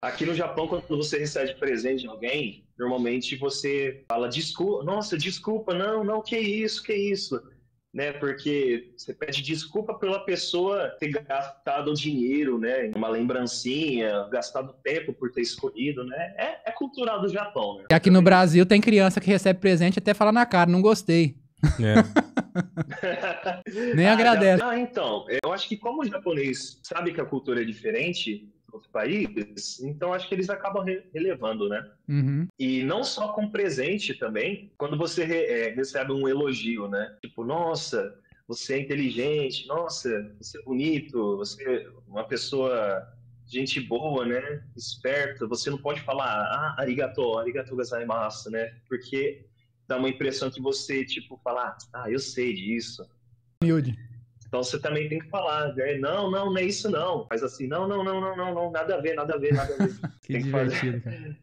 Aqui no Japão, quando você recebe presente de alguém, normalmente você fala desculpa, nossa, desculpa, não, não, que isso, né? Porque você pede desculpa pela pessoa ter gastado dinheiro, né? Em uma lembrancinha, gastado tempo por ter escolhido, né? É cultural do Japão, né? E aqui no Também isso. Brasil tem criança que recebe presente e até fala na cara, não gostei. É. Nem agradece. Então, eu acho que como o japonês sabe que a cultura é diferente do outro país, então acho que eles acabam relevando, né? Uhum. E não só com presente também, quando você recebe um elogio, né? Tipo, nossa, você é inteligente, nossa, você é bonito, você é uma pessoa, gente boa, né? Esperta. Você não pode falar, arigato gozaimasu, né? Porque dá uma impressão que você, tipo, fala, eu sei disso. Humilde. Então você também tem que falar, né? Não, não, não é isso não. Faz assim, não, não, não, não, não, não, nada a ver, nada a ver, nada a ver. Que Tem que fazer. divertido, cara.